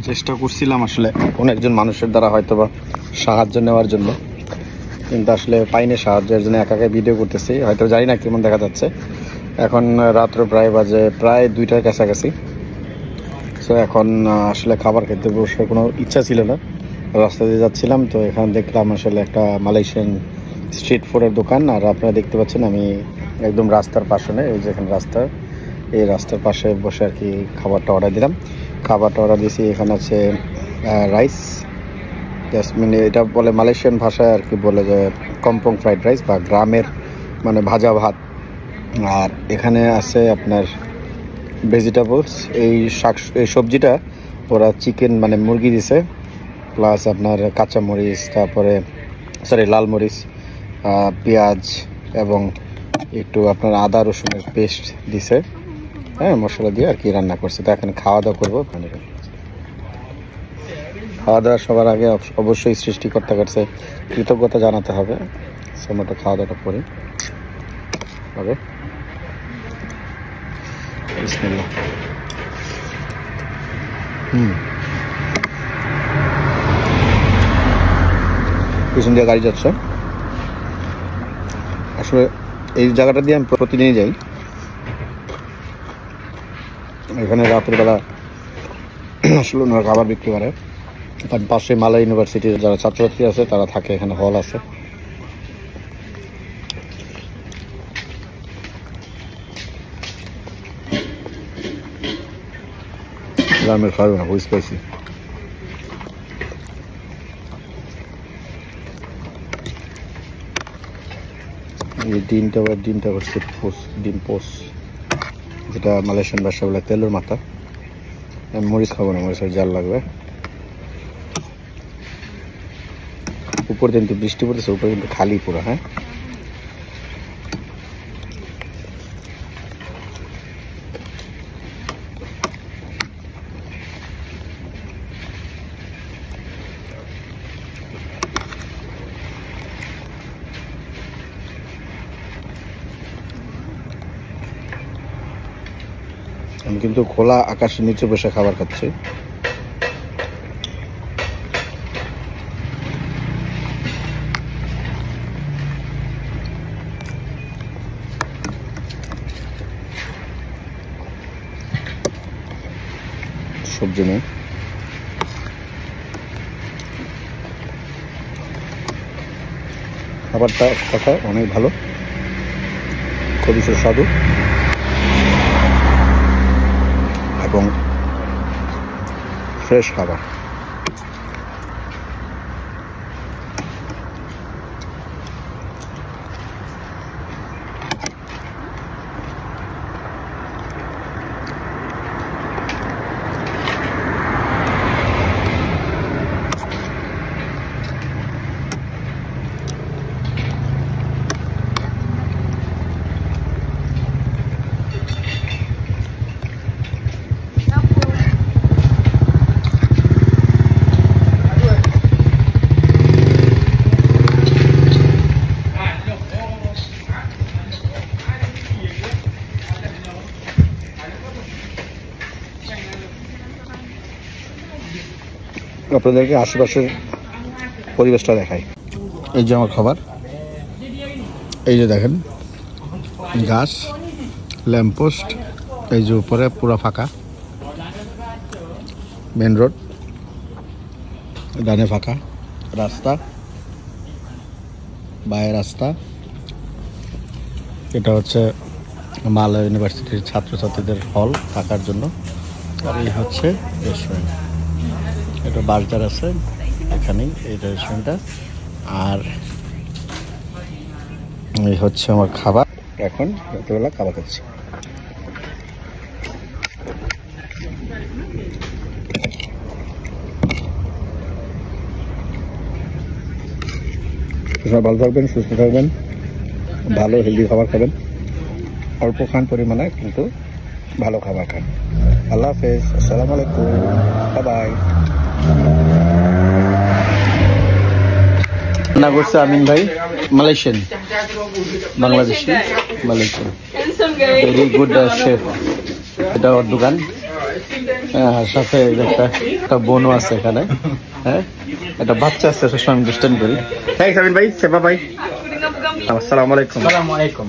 চেষ্টা করছিলাম আসলে কোনো একজন মানুষের দ্বারা হয়তো বা সাহায্য নেওয়ার জন্য, কিন্তু আসলে পাইনি সাহায্যের জন্য। একা একা ভিডিও করতেছি, হয়তো জানি না কেমন দেখা যাচ্ছে। এখন রাত্র প্রায় বাজে প্রায় 2টার কাছাকাছি। সো এখন আসলে খাবার খেতে বসে কোনো ইচ্ছা ছিল না, রাস্তা দিয়ে যাচ্ছিলাম। তো এখানে দেখলাম আসলে একটা মালয়েশিয়ান স্ট্রিট ফুডের দোকান। আর আপনারা দেখতে পাচ্ছেন আমি একদম রাস্তার পাশে নেই, ওই যেখানে রাস্তা, এই রাস্তার পাশে বসে আর কি খাবারটা অর্ডার দিলাম। খাবারটা অর্ডার দিয়েছি, এখানে আছে রাইস, মানে এটা বলে মালয়েশিয়ান ভাষায় আর কি বলে যে কম্পং ফ্রাইড রাইস বা গ্রামের মানে ভাজা ভাত। আর এখানে আছে আপনার ভেজিটেবলস, এই সবজিটা ওরা চিকেন মানে মুরগি দিছে, প্লাস আপনার কাঁচামরিচ, তারপরে লাল মরিচ, পেঁয়াজ এবং একটু আপনার আদা রসুনের পেস্ট দিছে, হ্যাঁ, মশলা দিয়ে আর কি রান্না করছে। তো এখন খাওয়া দাওয়া করবো। খাওয়া দাওয়া সবার আগে অবশ্যই সৃষ্টিকর্তার কাছে কৃতজ্ঞতা জানাতে হবে। আমরা খাওয়া দাওয়াটা করি হবে। বিসমিল্লাহ। পিছন দিয়ে গাড়ি যাচ্ছে। আসলে এই জায়গাটা দিয়ে আমি প্রতিদিনই যাই। এখানে রাত্রিবেলা আসলে ওনারা খাবার বিক্রি করে। তার পাশে মালয় ইউনিভার্সিটির যারা ছাত্রছাত্রী আছে তারা থাকে, এখানে হল আছে। গ্রামের খাবে না, বুঝতে পাইছি। এই ডিমটা করছে ডিম পোস, যেটা মালয়েশিয়ান ভাষা বলে তেলের মাথা। আমি মরিচ খাবো না, মরিচের জাল লাগবে। উপর কিন্তু বৃষ্টি পড়তেছে, উপরে কিন্তু খালি পুরো। হ্যাঁ, আমি কিন্তু খোলা আকাশের নিচে বসে খাবার খাচ্ছি। সবজি নেই, খাবারটা কথা অনেক ভালো, খুবই সুস্বাদু এবং ফ্রেশ খাবার। আপনাদেরকে আশেপাশের পরিবেশটা দেখাই। এই যে আমার খাবার, এই যে দেখেন গাছ, ল্যাম্পপোস্ট, এই যে উপরে পুরো ফাঁকা, মেন রোড, ডানে ফাঁকা রাস্তা, বাইরের রাস্তা। এটা হচ্ছে মালয় ইউনিভার্সিটির ছাত্রছাত্রীদের হল থাকার জন্য। আর এই হচ্ছে রেস্টুরেন্ট, এটা বাজার আছে এখানেই এই রেস্টুরেন্টটা। আর এই হচ্ছে আমার খাবার। এখন রাত্রেবেলা খাবার খাচ্ছি। সবাই ভালো থাকবেন, সুস্থ থাকবেন, ভালো হেলদি খাবার খাবেন, অল্প খান পরিমাণে কিন্তু ভালো খাবার খান। আল্লাহ হাফেজ, আসসালামু আলাইকুম, বাই বাই। রান্না করছে আমিন ভাই, Malaysian, Bangladeshi Malaysian, very good chef. এটা ওর দোকান। হ্যাঁ, সাথে একটা বোনও আছে এখানে। হ্যাঁ, একটা বাচ্চা আছে, সবসময় আমি দুষ্টামি করি। হ্যাঁ সাবিন ভাই, সেবা ভাই, আসসালামু আলাইকুম।